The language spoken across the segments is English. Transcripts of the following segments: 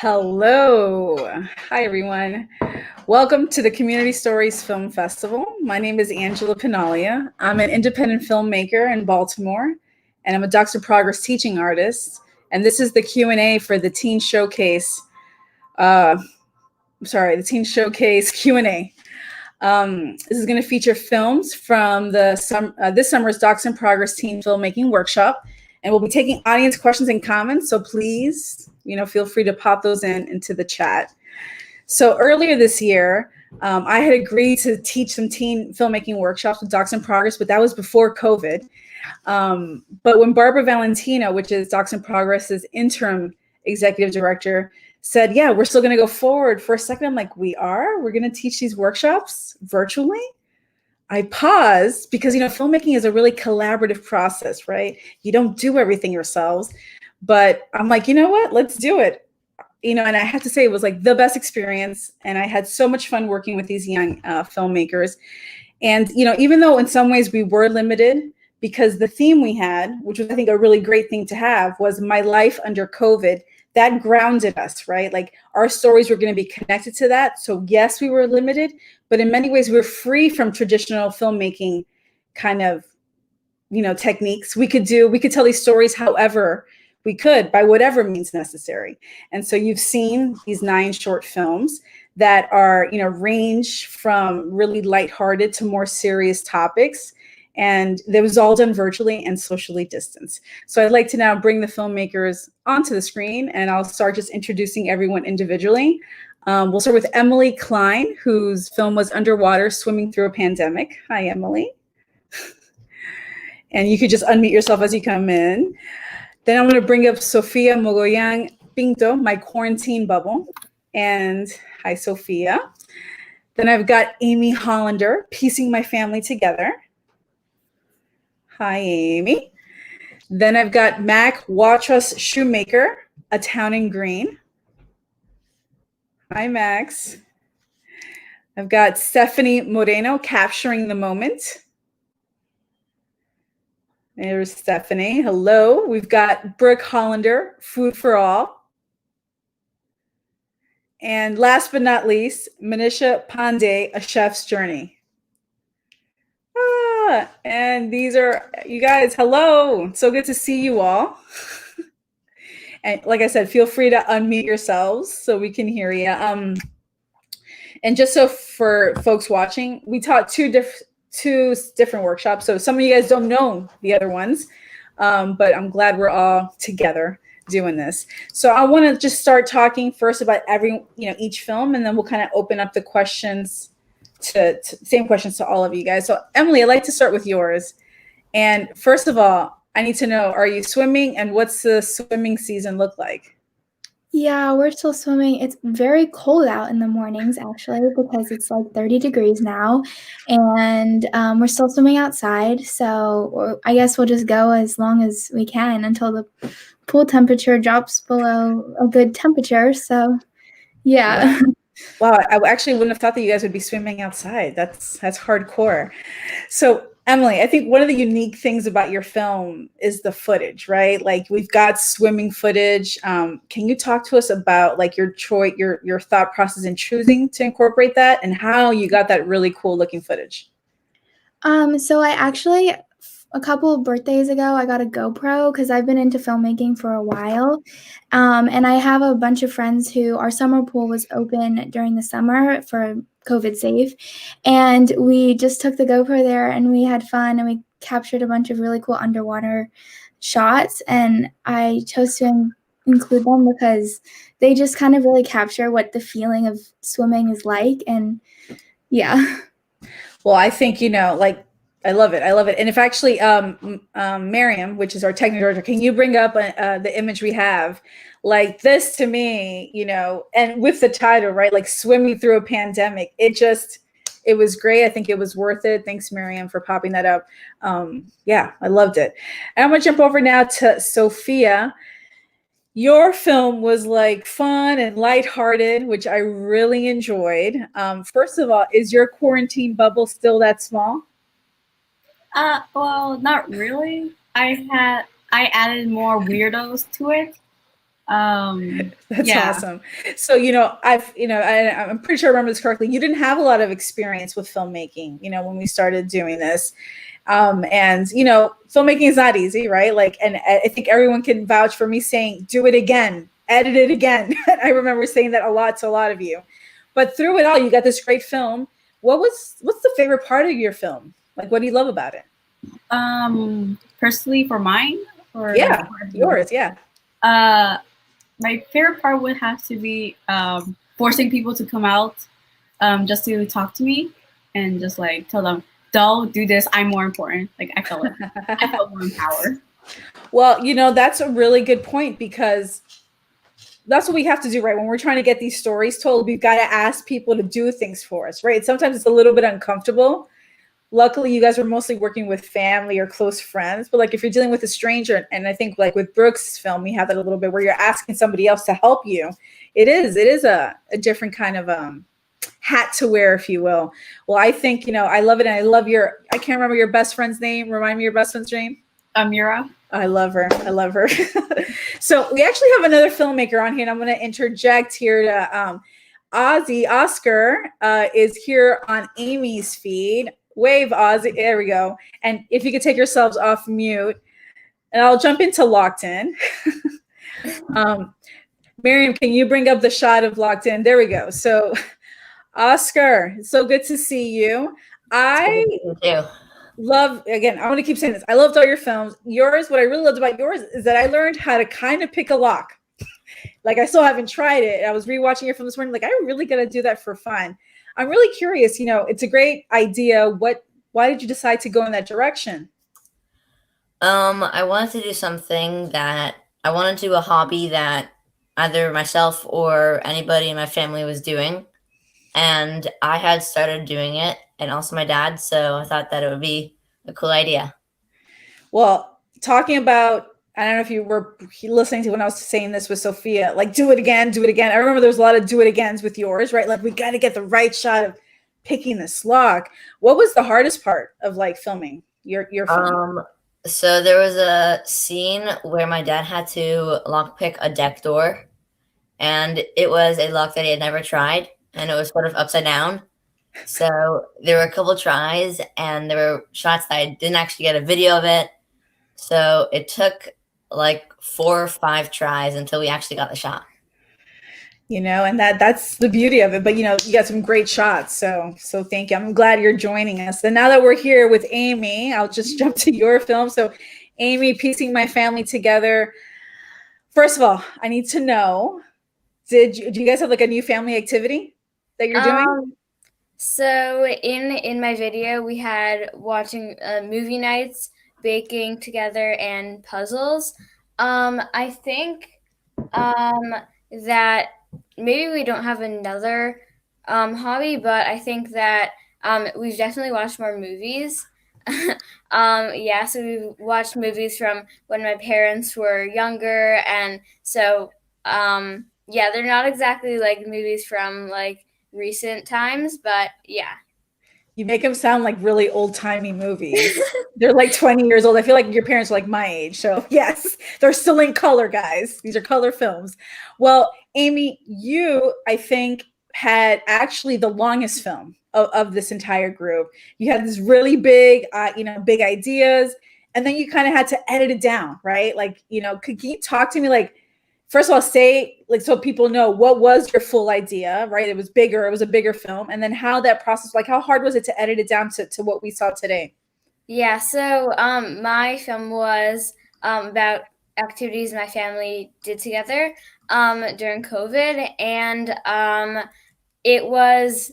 Hello. Hi, everyone. Welcome to the Community Stories Film Festival. My name is Angela Pinalia. I'm an independent filmmaker in Baltimore, and I'm a Docs in Progress teaching artist. And this is the Q&A for the Teen Showcase. The Teen Showcase Q&A. This is going to feature films from this summer's Docs in Progress Teen Filmmaking Workshop. And we'll be taking audience questions and comments. So please, feel free to pop those into the chat. So earlier this year, I had agreed to teach some teen filmmaking workshops with Docs in Progress, but that was before COVID. But when Barbara Valentino, which is Docs in Progress's interim executive director, said, yeah, we're still going to go forward, for a second, I'm like, we're going to teach these workshops virtually? I paused because, filmmaking is a really collaborative process, right? You don't do everything yourselves, but I'm like, you know what, let's do it. And I have to say it was like the best experience. And I had so much fun working with these young filmmakers. And, even though in some ways we were limited, because the theme we had, which was, I think, a really great thing to have, was my life under COVID. That grounded us, right? Like our stories were going to be connected to that. So yes, we were limited, but in many ways we were free from traditional filmmaking kind of, techniques. We could tell these stories however we could, by whatever means necessary. And so you've seen these 9 short films that are, range from really lighthearted to more serious topics. And that was all done virtually and socially distanced. So I'd like to now bring the filmmakers onto the screen, and I'll start just introducing everyone individually. We'll start with Emily Klein, whose film was Underwater, Swimming Through a Pandemic. Hi, Emily. And you could just unmute yourself as you come in. Then I'm going to bring up Sofia Mogoyan Pinto, My Quarantine Bubble. And hi, Sophia. Then I've got Amy Hollander, Piecing My Family Together. Hi, Amy. Then I've got Mac Watras Shoemaker, A Town in Green. Hi, Max. I've got Stephanie Moreno, Capturing the Moment. There's Stephanie. Hello. We've got Brooke Hollander, Food for All. And last but not least, Manisha Pandey, A Chef's Journey. And these are, you guys, hello. So good to see you all. And like I said, feel free to unmute yourselves so we can hear you. And just so for folks watching, we taught two different workshops. So some of you guys don't know the other ones, but I'm glad we're all together doing this. So I want to just start talking first about each film, and then we'll kind of open up the questions same questions to all of you guys. So Emily, I'd like to start with yours. And first of all, I need to know, are you swimming, and what's the swimming season look like? Yeah, we're still swimming. It's very cold out in the mornings, actually, because it's like 30 degrees now. And we're still swimming outside. So I guess we'll just go as long as we can until the pool temperature drops below a good temperature. So, yeah. Wow, I actually wouldn't have thought that you guys would be swimming outside. That's hardcore. So Emily, I think one of the unique things about your film is the footage, right? Like we've got swimming footage. Can you talk to us about like your thought process in choosing to incorporate that, and how you got that really cool looking footage? So I actually, a couple of birthdays ago, I got a GoPro because I've been into filmmaking for a while. And I have a bunch of friends who, our summer pool was open during the summer for COVID safe. And we just took the GoPro there and we had fun, and we captured a bunch of really cool underwater shots. And I chose to include them because they just kind of really capture what the feeling of swimming is like. And yeah. Well, I think, I love it. I love it. And if actually, Miriam, which is our technical director, can you bring up the image we have? Like this to me, and with the title, right? Like Swimming Through a Pandemic. It was great. I think it was worth it. Thanks, Miriam, for popping that up. Yeah, I loved it. And I'm going to jump over now to Sophia. Your film was like fun and lighthearted, which I really enjoyed. First of all, is your quarantine bubble still that small? Well, not really. I added more weirdos to it. That's Yeah. awesome. So, I'm pretty sure I remember this correctly. You didn't have a lot of experience with filmmaking, when we started doing this. And, filmmaking is not easy, right? Like, and I think everyone can vouch for me saying, do it again, edit it again. I remember saying that a lot to a lot of you. But through it all, you got this great film. What's the favorite part of your film? Like, what do you love about it? Personally, for mine, or Yeah, yours. Yeah. uh, my favorite part would have to be forcing people to come out just to talk to me and just like tell them, "Don't do this. I'm more important." Like I felt more empowered. Well, that's a really good point because that's what we have to do, right? When we're trying to get these stories told, we've got to ask people to do things for us, right? Sometimes it's a little bit uncomfortable. Luckily, you guys were mostly working with family or close friends, but like if you're dealing with a stranger, and I think like with Brooke's film, we have that a little bit where you're asking somebody else to help you. It is a different kind of hat to wear, if you will. Well, I think I love it, and I love I can't remember your best friend's name. Remind me your best friend's name. Amira. I love her. I love her. So we actually have another filmmaker on here, and I'm going to interject here to Oscar is here on Amy's feed. Wave, Ozzy. There we go. And if you could take yourselves off mute, and I'll jump into Locked In. Miriam, can you bring up the shot of Locked In? There we go. So, Oscar, it's so good to see you. I love, again, I want to keep saying this. I loved all your films. Yours, what I really loved about yours is that I learned how to kind of pick a lock. Like, I still haven't tried it. I was rewatching your film this morning. Like, I really got to do that for fun. I'm really curious. It's a great idea. Why did you decide to go in that direction? I wanted to do something that I wanted to do a hobby that either myself or anybody in my family was doing. And I had started doing it, and also my dad, so I thought that it would be a cool idea. Well, talking about, I don't know if you were listening to when I was saying this with Sophia, like do it again, do it again. I remember there was a lot of do it agains with yours, right? Like we got to get the right shot of picking this lock. What was the hardest part of like filming your film? So there was a scene where my dad had to lockpick a deck door, and it was a lock that he had never tried, and it was sort of upside down. So there were a couple tries, and there were shots that I didn't actually get a video of it. So it took like 4 or 5 tries until we actually got the shot. And that's the beauty of it. But you got some great shots. So thank you. I'm glad you're joining us. And now that we're here with Amy, I'll just jump to your film. So Amy, piecing my family together. First of all, I need to know, do you guys have like a new family activity that you're doing? So in my video, we had watching movie nights, baking together, and puzzles. I think that maybe we don't have another hobby, but I think that we've definitely watched more movies. Yeah, so we've watched movies from when my parents were younger, and so yeah, they're not exactly like movies from like recent times, but yeah. You make them sound like really old-timey movies. They're like 20 years old. I feel like your parents are like my age. So yes, they're still in color, guys. These are color films. Well, Amy, you, I think, had actually the longest film of this entire group. You had this really big, big ideas, and then you kind of had to edit it down, right? Like, can you talk to me like, first of all, say like so people know what was your full idea, right? It was bigger, it was a bigger film, and then how that process, like how hard was it to edit it down to what we saw today? Yeah, so my film was about activities my family did together during COVID, and it was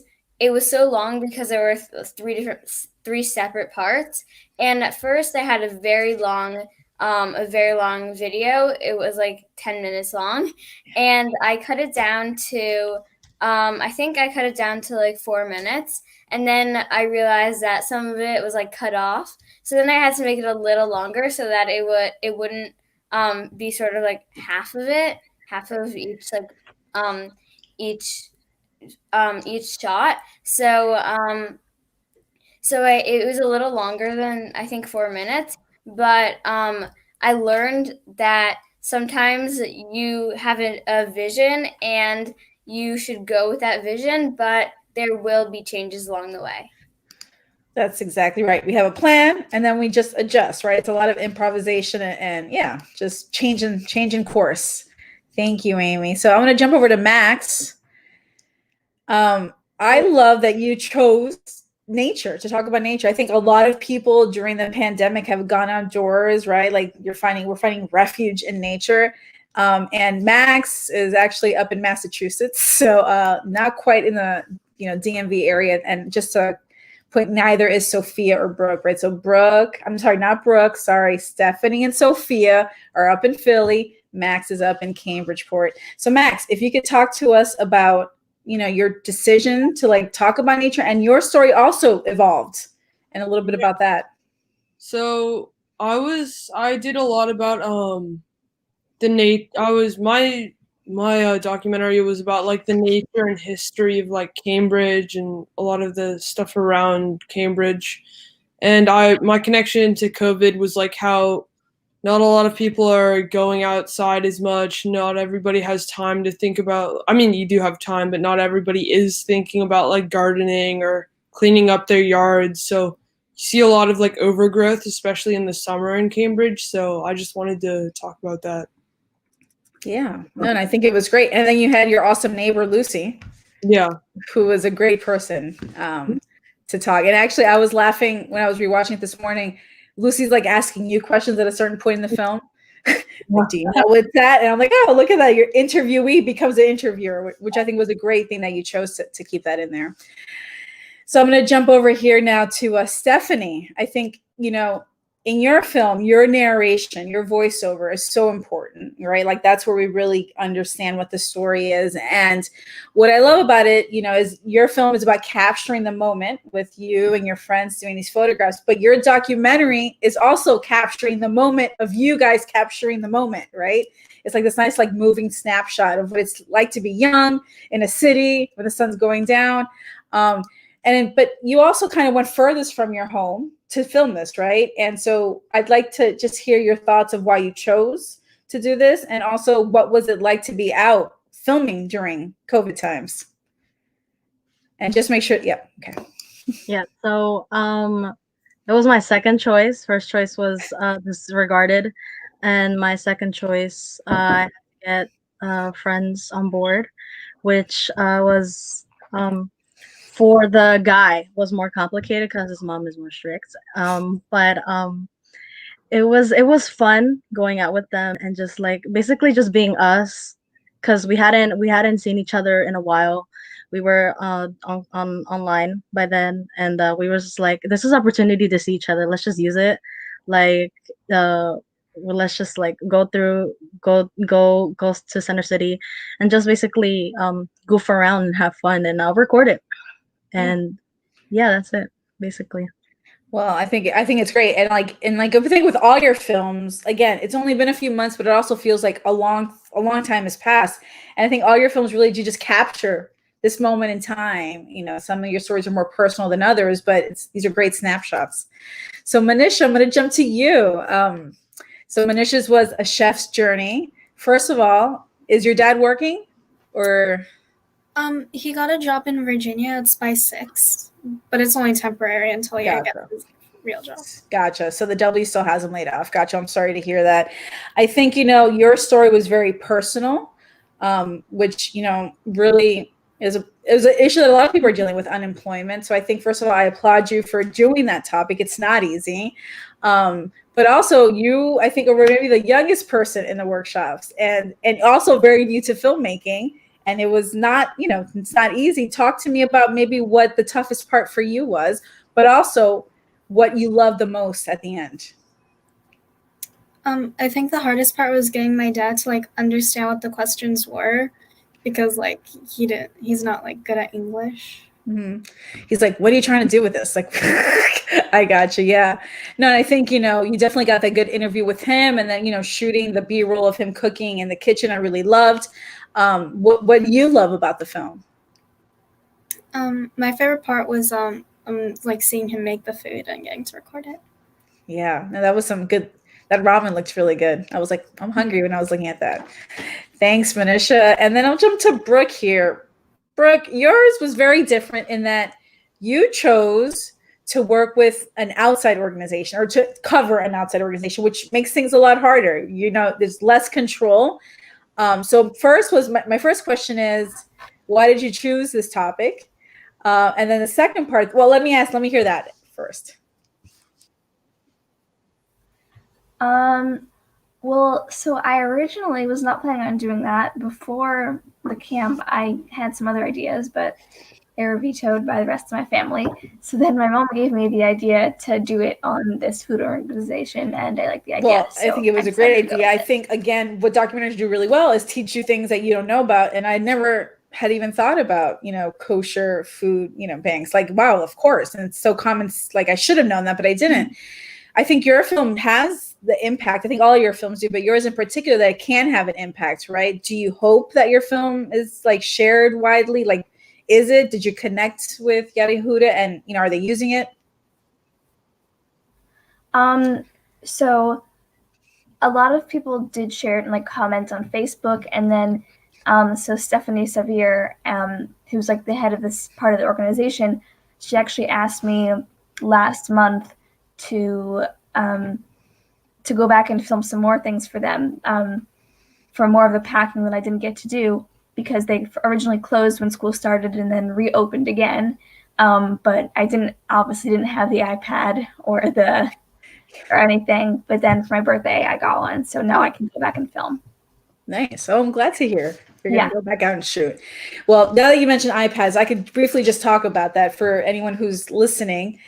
so long because there were three separate parts. And at first, I had a very long video. It was like 10 minutes long, and I cut it down to I think I cut it down to like 4 minutes. And then I realized that some of it was like cut off. So then I had to make it a little longer so that it wouldn't be sort of like half of it, half of each like each shot. So it was a little longer than I think 4 minutes, but I learned that sometimes you have a vision and you should go with that vision, but there will be changes along the way. That's exactly right. We have a plan and then we just adjust, right? It's a lot of improvisation and yeah, just changing course. Thank you, Amy. So I'm going to jump over to Max. I love that you chose nature to talk about nature. I think a lot of people during the pandemic have gone outdoors, right? Like we're finding refuge in nature. And Max is actually up in Massachusetts, so not quite in the DMV area. And just to put, neither is Sophia or Brooke, right? So Brooke, I'm sorry, not Brooke, sorry, Stephanie and Sophia are up in Philly. Max is up in Cambridgeport. So Max, if you could talk to us about your decision to like talk about nature, and your story also evolved, and a little bit about that. So I did a lot about my documentary was about like the nature and history of like Cambridge and a lot of the stuff around Cambridge. And my connection to COVID was like how not a lot of people are going outside as much. Not everybody has time to think about, I mean, you do have time, but not everybody is thinking about like gardening or cleaning up their yards. So you see a lot of like overgrowth, especially in the summer in Cambridge. So I just wanted to talk about that. Yeah, no, and I think it was great. And then you had your awesome neighbor, Lucy. Yeah. Who was a great person to talk. And actually, I was laughing when I was rewatching it this morning. Lucy's like asking you questions at a certain point in the film. Like, do you know what's that? And I'm like, oh, look at that. Your interviewee becomes an interviewer, which I think was a great thing that you chose to keep that in there. So I'm going to jump over here now to Stephanie. I think, in your film, your narration, your voiceover is so important, right? Like that's where we really understand what the story is. And what I love about it, is your film is about capturing the moment with you and your friends doing these photographs, but your documentary is also capturing the moment of you guys capturing the moment, right? It's like this nice, like moving snapshot of what it's like to be young in a city when the sun's going down. But you also kind of went furthest from your home to film this, right? And so I'd like to just hear your thoughts of why you chose to do this, and also what was it like to be out filming during COVID times? And just make sure, yeah, okay. Yeah, so it was my second choice. First choice was disregarded, and my second choice, I had to get friends on board, which was for the guy was more complicated because his mom is more strict. But it was fun going out with them and just like basically just being us, because we hadn't seen each other in a while. We were online by then, and we were just like, this is opportunity to see each other. Let's just use it. Like well, let's just like go to Center City and just basically goof around and have fun, and I'll record it. And yeah, that's it basically. Well, I think it's great. And like if you think with all your films, again, it's only been a few months, but it also feels like a long time has passed. And I think all your films really do just capture this moment in time. Some of your stories are more personal than others, but these are great snapshots. So Manisha, I'm going to jump to you. So Manisha's was a chef's journey. First of all, is your dad working or? He got a job in Virginia at Spice 6, but it's only temporary until he gets his real job. Gotcha. So the W still has him laid off. Gotcha. I'm sorry to hear that. I think, your story was very personal, which, really is an issue that a lot of people are dealing with, unemployment. So I think, first of all, I applaud you for doing that topic. It's not easy. But also you, I think, are maybe the youngest person in the workshops and also very new to filmmaking. And it was not, it's not easy. Talk to me about maybe what the toughest part for you was, but also what you loved the most at the end. I think the hardest part was getting my dad to like understand what the questions were, because like he's not like good at English. Mm-hmm. He's like, what are you trying to do with this? Like, I got you. Yeah. No, I think, you definitely got that good interview with him, and then, shooting the B-roll of him cooking in the kitchen, I really loved. What do you love about the film? My favorite part was like seeing him make the food and getting to record it. Yeah, no, that was some good That ramen looked really good. I was like, I'm hungry when I was looking at that. Thanks, Manisha. And then I'll jump to Brooke here. Brooke, yours was very different in that you chose to work with an outside organization or to cover an outside organization, which makes things a lot harder. You know, there's less control. So first was my first question is, why did you choose this topic? And then the second part, well, let me hear that first. Well, so I originally was not planning on doing that. Before the camp, I had some other ideas, but they were vetoed by the rest of my family. So then my mom gave me the idea to do it on this food organization, and I like the idea. Well, so I think it was a great idea. I think, again, what documentaries do really well is teach you things that you don't know about. And I never had even thought about, you know, kosher food, you know, banks. Like, wow, of course. And it's so common. Like, I should have known that, but I didn't. I think your film has the impact. I think all of your films do, but yours in particular, that it can have an impact, right? Do you hope that your film is like shared widely? Like, is it? Did you connect with Yehuda and, you know, are they using it? So a lot of people did share it and like comment on Facebook, and then so Stephanie Sevier, who's like the head of this part of the organization, she actually asked me last month to go back and film some more things for them, for more of the packing that I didn't get to do because they originally closed when school started and then reopened again. But I obviously didn't have the iPad or anything. But then for my birthday, I got one, so now I can go back and film. Nice. So I'm glad to hear you're going to go back out and shoot. Well, now that you mentioned iPads, I could briefly just talk about that for anyone who's listening.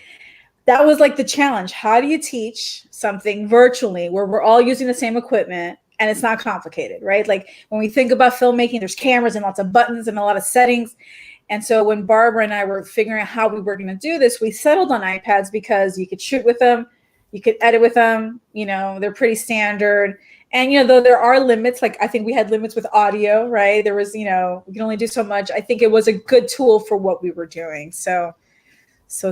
That was like the challenge. How do you teach something virtually where we're all using the same equipment and it's not complicated, right? Like when we think about filmmaking, there's cameras and lots of buttons and a lot of settings. And so when Barbara and I were figuring out how we were going to do this, we settled on iPads because you could shoot with them, you could edit with them, you know, they're pretty standard. And, you know, though there are limits, like I think we had limits with audio, right? There was, you know, we can only do so much. I think it was a good tool for what we were doing. So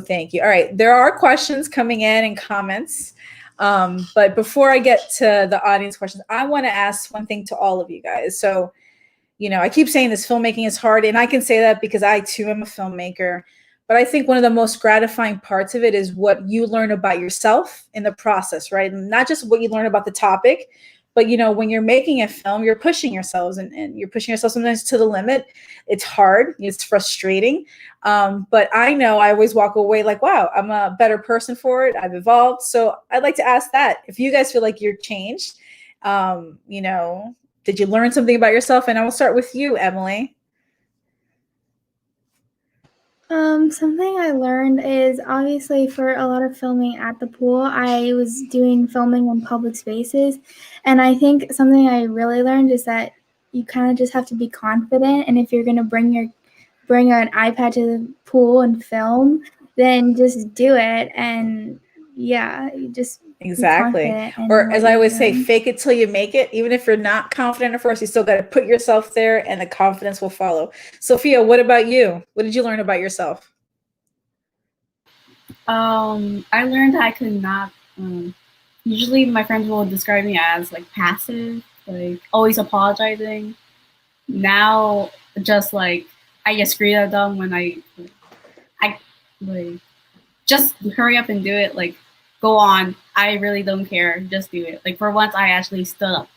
thank you. All right. There are questions coming in and comments. But before I get to the audience questions, I want to ask one thing to all of you guys. So, you know, I keep saying this filmmaking is hard, and I can say that because I too am a filmmaker. But I think one of the most gratifying parts of it is what you learn about yourself in the process, right? And not just what you learn about the topic, but, you know, when you're making a film, you're pushing yourselves and you're pushing yourself sometimes to the limit. It's hard. It's frustrating. But I know I always walk away like, wow, I'm a better person for it. I've evolved. So I'd like to ask that. If you guys feel like you're changed, you know, did you learn something about yourself? And I will start with you, Emily. Something I learned is obviously for a lot of filming at the pool, I was doing filming in public spaces. And I think something I really learned is that you kind of just have to be confident. And if you're going to bring an iPad to the pool and film, then just do it. And yeah, you just exactly. Or as I always say, fake it till you make it. Even if you're not confident at first, you still got to put yourself there and the confidence will follow. Sophia, what about you? What did you learn about yourself? I learned that I could not, usually my friends will describe me as like passive, like always apologizing. Now, just like, I get screamed at them when I like, just hurry up and do it. Like, go on. I really don't care. Just do it. Like, for once, I actually stood up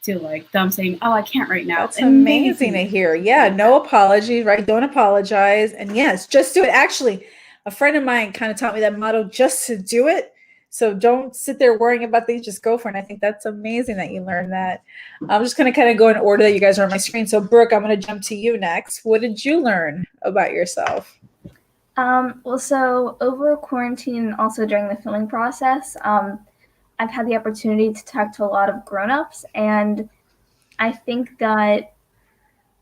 to like them saying, "Oh, I can't right now." That's amazing to hear. Yeah, no apology, right? Don't apologize. And yes, just do it. Actually, a friend of mine kind of taught me that motto, just to do it. So don't sit there worrying about things, just go for it. And I think that's amazing that you learned that. I'm just going to kind of go in order that you guys are on my screen. So Brooke, I'm going to jump to you next. What did you learn about yourself? Well, so over quarantine and also during the filming process, I've had the opportunity to talk to a lot of grown-ups, and I think that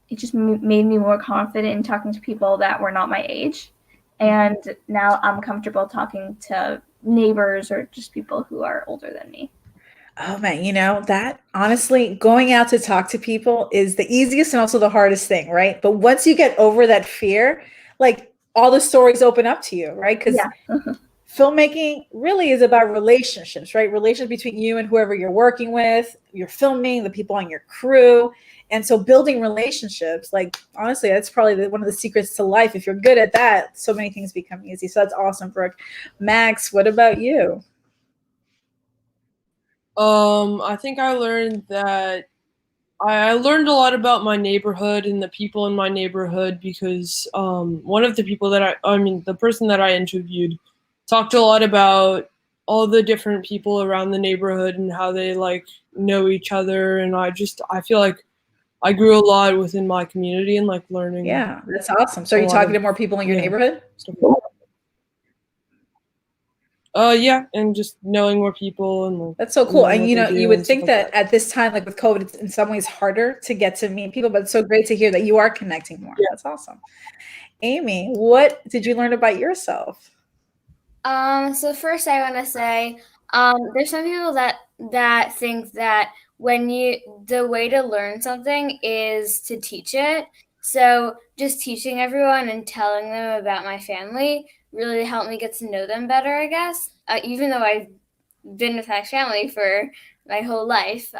it just made me more confident in talking to people that were not my age. And now I'm comfortable talking to neighbors or just people who are older than me. Oh man, you know, that honestly, going out to talk to people is the easiest and also the hardest thing, right? But once you get over that fear, like all the stories open up to you, right? Because filmmaking really is about relationships, right? Relations between you and whoever you're working with, you're filming, the people on your crew. And so building relationships, like honestly, that's probably one of the secrets to life. If you're good at that, so many things become easy. So that's awesome, Brooke. Max, what about you? I think I learned that I learned a lot about my neighborhood and the people in my neighborhood because one of the people that the person that I interviewed talked a lot about all the different people around the neighborhood and how they like know each other. And I feel like I grew a lot within my community and like learning. Yeah, that's awesome. So are you talking to more people in your neighborhood? Yeah, and just knowing more people and that's so cool. And you would think that at this time, like with COVID, it's in some ways harder to get to meet people, but it's so great to hear that you are connecting more. Yeah. That's awesome. Amy, what did you learn about yourself? So first I want to say, there's some people that think that the way to learn something is to teach it. So just teaching everyone and telling them about my family really helped me get to know them better, I guess, even though I've been with my family for my whole life.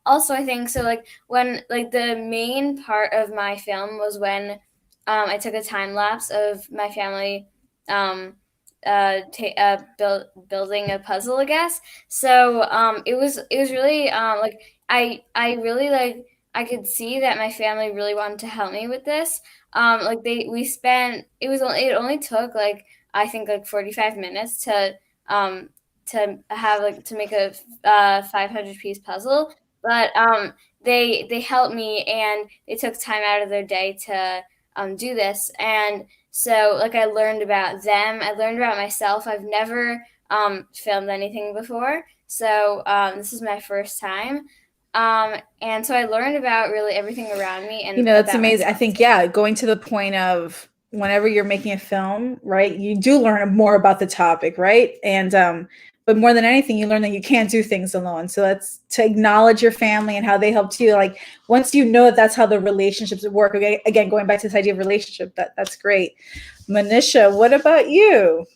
Also, I think so, like when the main part of my film was when I took a time lapse of my family building a puzzle, I guess. So it was really I could see that my family really wanted to help me with this. It only took I think 45 minutes to make a 500-piece puzzle, but they helped me and they took time out of their day to do this. And so I learned about them, I learned about myself. I've never filmed anything before, so this is my first time. And so I learned about really everything around me. And that's amazing. I think, going to the point of whenever you're making a film, right, you do learn more about the topic, right? And but more than anything, you learn that you can't do things alone. So that's to acknowledge your family and how they helped you. Like once you know that's how the relationships work. Again, going back to this idea of relationship, that's great. Manisha, what about you?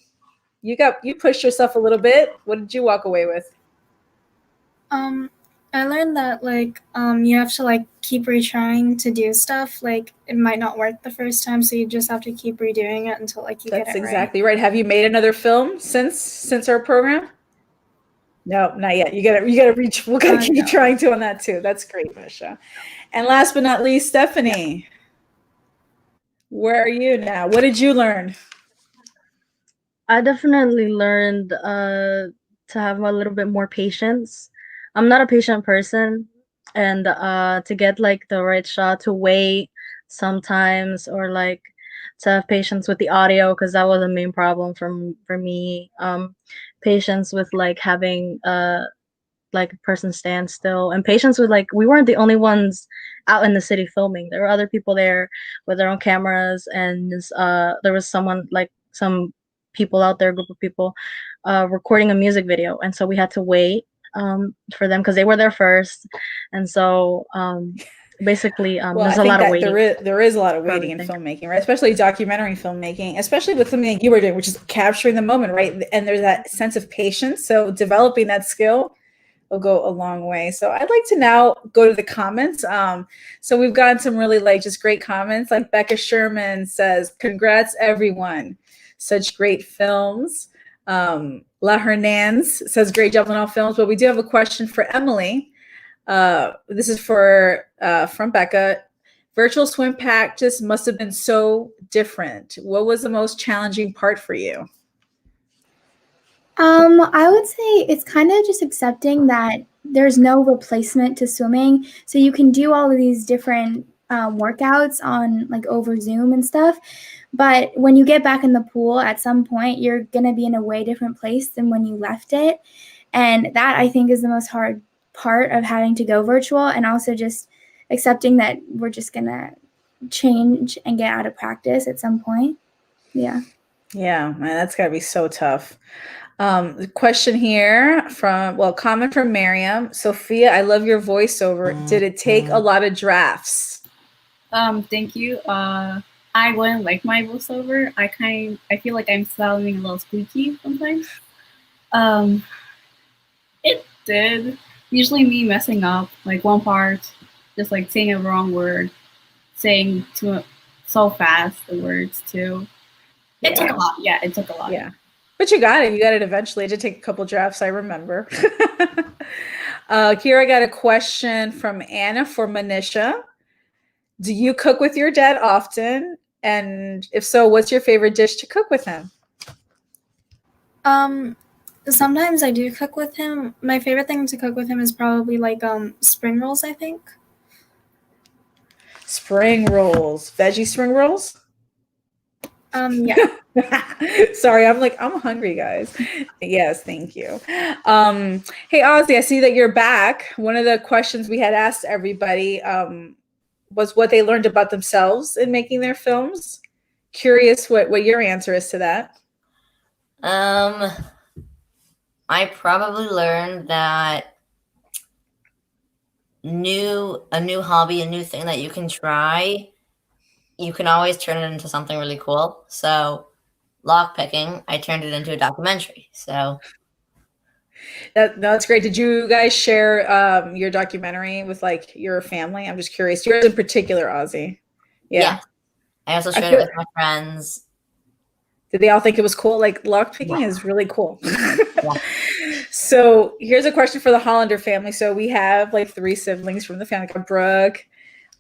You pushed yourself a little bit. What did you walk away with? I learned that you have to keep retrying to do stuff. Like it might not work the first time, so you just have to keep redoing it until you get it right. That's exactly right. Have you made another film since our program? No, not yet. You gotta reach. We'll gotta keep trying to on that too. That's great, Misha. And last but not least, Stephanie. Where are you now? What did you learn? I definitely learned to have a little bit more patience. I'm not a patient person, and to get the right shot, to wait sometimes, or to have patience with the audio, because that was a main problem for me. Patience with having a person stand still, and patience with we weren't the only ones out in the city filming. There were other people there with their own cameras, and there was some people out there, a group of people recording a music video, and so we had to wait for them because they were there first. And so basically there's a lot of waiting. There is a lot of waiting in filmmaking, right? Especially documentary filmmaking, especially with something like you were doing, which is capturing the moment, right? And there's that sense of patience. So developing that skill will go a long way. So I'd like to now go to the comments. So we've gotten some really just great comments. Like Becca Sherman says, "Congrats everyone, such great films." La Hernandez says, "Great job on all films." But we do have a question for Emily. This is from Becca. "Virtual swim practice must have been so different. What was the most challenging part for you?" I would say it's kind of just accepting that there's no replacement to swimming. So you can do all of these different workouts on over Zoom and stuff. But when you get back in the pool, at some point, you're going to be in a way different place than when you left it. And that, I think, is the most hard part of having to go virtual, and also just accepting that we're just going to change and get out of practice at some point. Yeah. Yeah, man, that's got to be so tough. The question here comment from Miriam. "Sophia, I love your voiceover. Did it take a lot of drafts?" Thank you. I wouldn't like my voiceover. I feel like I'm sounding a little squeaky sometimes. Um, it did. Usually me messing up like one part, just like saying a wrong word, saying too so fast the words too. It took a lot. Yeah, it took a lot. Yeah. But you got it. You got it eventually. It did take a couple drafts, I remember. Here I got a question from Anna for Manisha. Do you cook with your dad often? And if so, what's your favorite dish to cook with him? Sometimes I do cook with him. My favorite thing to cook with him is probably like spring rolls, I think. Spring rolls. Veggie spring rolls? Yeah. Sorry, I'm hungry, guys. Yes, thank you. Hey Ozzy, I see that you're back. One of the questions we had asked everybody was what they learned about themselves in making their films. Curious what your answer is to that. I probably learned that a new hobby, a new thing that you can try, you can always turn it into something really cool. So lock picking, I turned it into a documentary. So that's great. Did you guys share your documentary with like your family? I'm just curious. Yours in particular, Ozzy. Yeah. I also shared it with my friends. Did they all think it was cool? Like lock picking is really cool. Yeah. So here's a question for the Hollander family. So we have like 3 siblings from the family. Got Brooke,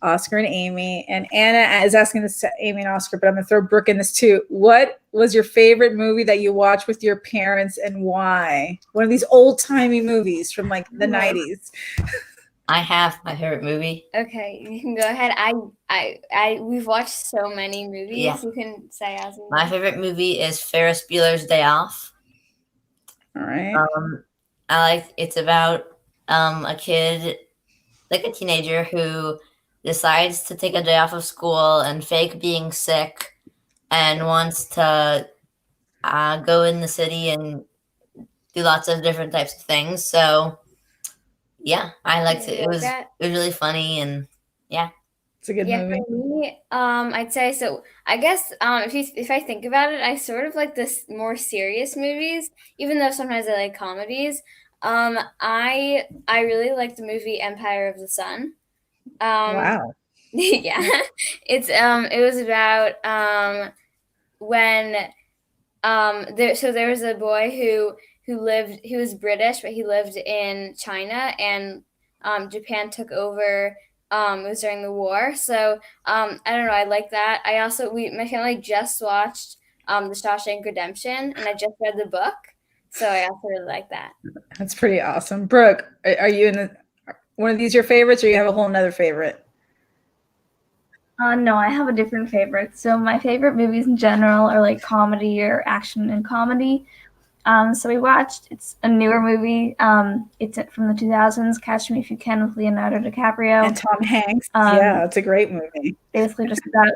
Oscar, and Amy. And Anna is asking this to Amy and Oscar, but I'm gonna throw Brooke in this too. What was your favorite movie that you watched with your parents and why? One of these old-timey movies from like the 90s. I have my favorite movie. Okay, you can go ahead. We've watched so many movies. Yeah. You can say as My favorite movie is Ferris Bueller's Day Off. All right. It's about a kid, like a teenager, who decides to take a day off of school and fake being sick and wants to go in the city and do lots of different types of things. So yeah, I liked it. It was really funny, and yeah. It's a good movie. For me, I'd say so. I guess if I think about it, I sort of like this more serious movies, even though sometimes I like comedies. I really like the movie Empire of the Sun. Wow. Yeah, it was about when there was a boy who was British, but he lived in China, and Japan took over. It was during the war, so I don't know. I like that. I also my family just watched The Shawshank Redemption, and I just read the book, so I also really like that. That's pretty awesome. Brooke, are you in one of these your favorites, or you have a whole nother favorite? No, I have a different favorite. So my favorite movies in general are like comedy or action and comedy. So we watched, it's a newer movie. It's from the 2000s, Catch Me If You Can, with Leonardo DiCaprio. And Tom Hanks. Yeah, it's a great movie. Basically just about,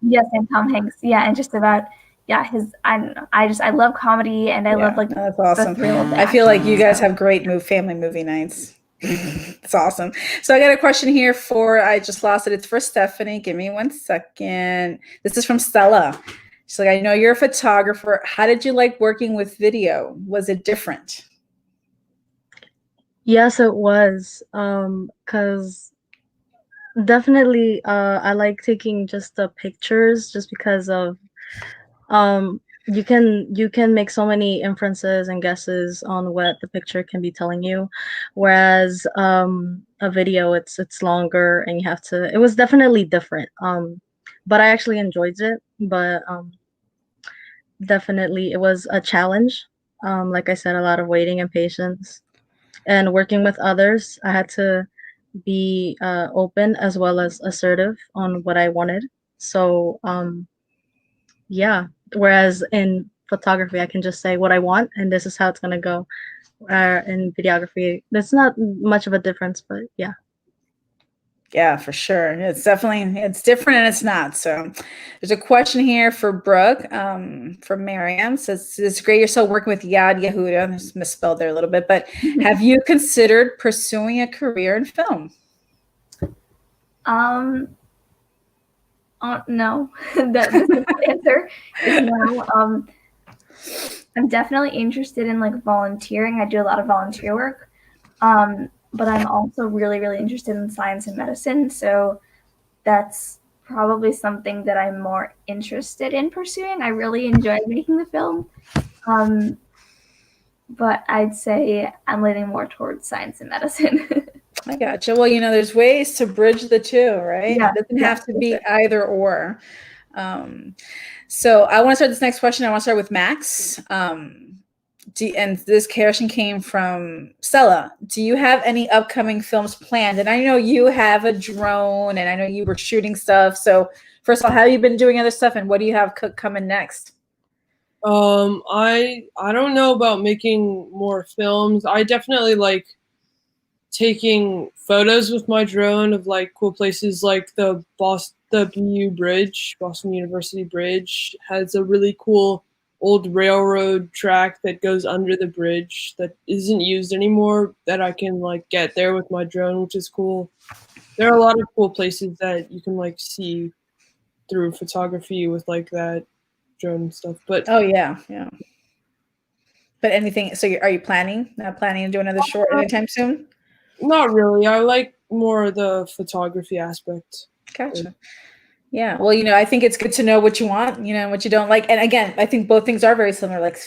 yes, and Tom Hanks. Yeah, and just about, yeah, I don't know. I love comedy, and I love like that's awesome. the thrill of I feel like you guys have great family movie nights. It's awesome. So I got a question here I just lost it. It's for Stephanie. Give me 1 second. This is from Stella. She's like, I know you're a photographer. How did you like working with video? Was it different? Yes, it was. Because definitely I like taking just the pictures just because of you can make so many inferences and guesses on what the picture can be telling you, whereas a video it's longer and you have to. It was definitely different. But I actually enjoyed it. But definitely it was a challenge. Like I said, a lot of waiting and patience, and working with others. I had to be open as well as assertive on what I wanted. So yeah. Whereas in photography, I can just say what I want, and this is how it's gonna go. In videography, there's not much of a difference, but yeah. Yeah, for sure. It's different and it's not. So there's a question here for Brooke from Miriam. Says, it's great you're still working with Yad Yehuda. It's misspelled there a little bit, but have you considered pursuing a career in film? No, the simple answer is no. I'm definitely interested in like volunteering. I do a lot of volunteer work, but I'm also really, really interested in science and medicine. So that's probably something that I'm more interested in pursuing. I really enjoyed making the film, but I'd say I'm leaning more towards science and medicine. I gotcha. Well, there's ways to bridge the two, right? Yeah, It doesn't yeah, have to for be sure. either or. So I want to start this next question. I want to start with Max. And this question came from Stella. Do you have any upcoming films planned? And I know you have a drone, and I know you were shooting stuff. So first of all, how have you been doing other stuff, and what do you have coming next? I don't know about making more films. I definitely like taking photos with my drone of like cool places, like the BU Bridge, Boston University Bridge, has a really cool old railroad track that goes under the bridge that isn't used anymore, that I can like get there with my drone, which is cool. There are a lot of cool places that you can like see through photography with like that drone and stuff. But Oh yeah. But anything? So are you not planning to do another short anytime soon? not really. I like more the photography aspect. Gotcha. Yeah. Well, I think it's good to know what you want, what you don't like. And again, I think both things are very similar. Like,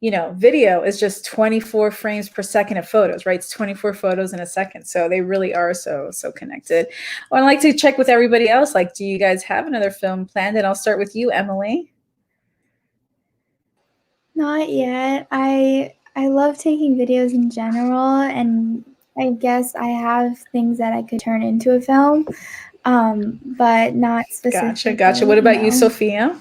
video is just 24 frames per second of photos, right? It's 24 photos in a second. So they really are so connected. I'd like to check with everybody else. Like, do you guys have another film planned? And I'll start with you, Emily. Not yet. I love taking videos in general, and I guess I have things that I could turn into a film, but not specifically. Gotcha. What about you, no. Sophia?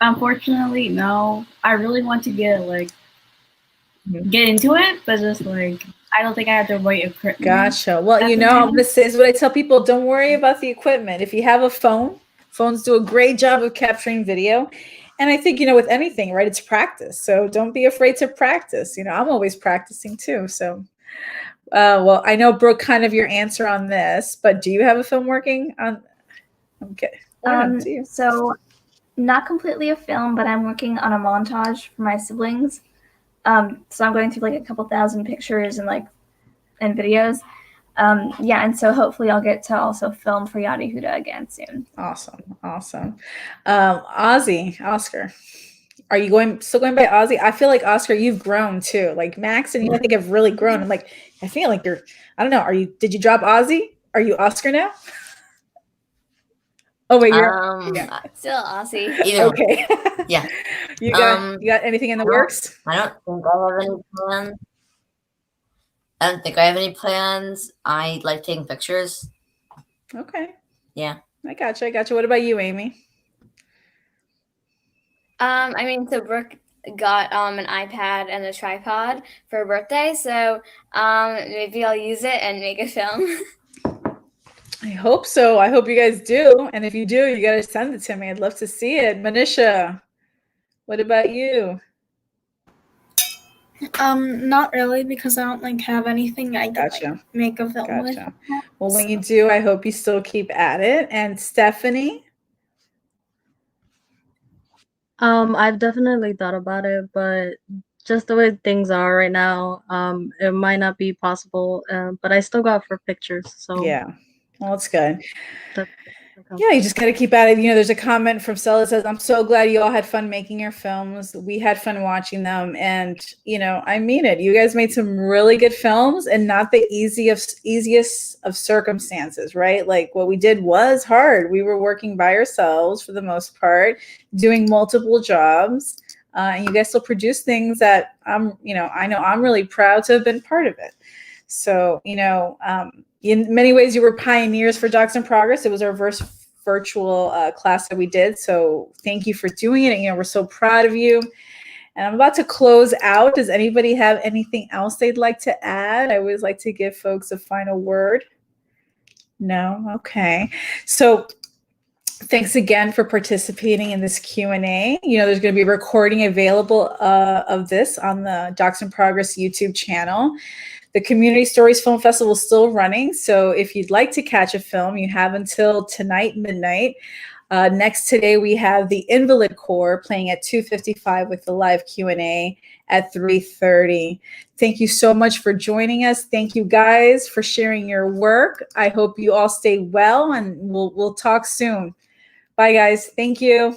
Unfortunately, no. I really want to get into it, but just like I don't think I have the right equipment. Gotcha. Well, this is what I tell people: don't worry about the equipment. If you have a phone, phones do a great job of capturing video. And I think, with anything, right, it's practice. So don't be afraid to practice. I'm always practicing too. So, well, I know, Brooke, kind of your answer on this, but do you have a film working on? Okay. So not completely a film, but I'm working on a montage for my siblings. So I'm going through like a couple thousand pictures and videos. And so hopefully I'll get to also film for Yadi Huda again soon. Awesome. Oscar, are you still going by Ozzy? I feel like, Oscar, you've grown too. Like Max and you, I think, have really grown. I'm like, I feel like I don't know. Did you drop Ozzy? Are you Oscar now? Oh wait, you're still Ozzy. Okay. Yeah. You got anything in the works? I don't think I have any plans. I don't think I have any plans. I like taking pictures. Okay. Yeah. I gotcha. What about you, Amy? So Brooke got an iPad and a tripod for her birthday, so maybe I'll use it and make a film. I hope so. I hope you guys do. And if you do, you got to send it to me. I'd love to see it. Manisha, what about you? Not really, because I don't have anything I can make a film with. Well, when you do, I hope you still keep at it. And Stephanie? I've definitely thought about it, but just the way things are right now, it might not be possible. But I still got for pictures. So yeah. Well, it's good. Yeah, you just got to keep at it. There's a comment from Stella that says, I'm so glad you all had fun making your films. We had fun watching them. And, I mean it. You guys made some really good films, and not the easiest of circumstances, right? Like, what we did was hard. We were working by ourselves for the most part, doing multiple jobs. And you guys still produce things that I know I'm really proud to have been part of it. So, in many ways, you were pioneers for Docs in Progress. It was our virtual class that we did. So thank you for doing it. And, we're so proud of you. And I'm about to close out. Does anybody have anything else they'd like to add? I always like to give folks a final word. No? Okay. So Thanks again for participating in this Q&A. You know, there's going to be a recording available of this on the Docs in Progress YouTube channel. The Community Stories Film Festival is still running, so if you'd like to catch a film, you have until tonight, midnight. Next today, we have the Invalid Corps playing at 2:55 with the live Q&A at 3:30. Thank you so much for joining us. Thank you guys for sharing your work. I hope you all stay well, and we'll talk soon. Bye, guys. Thank you.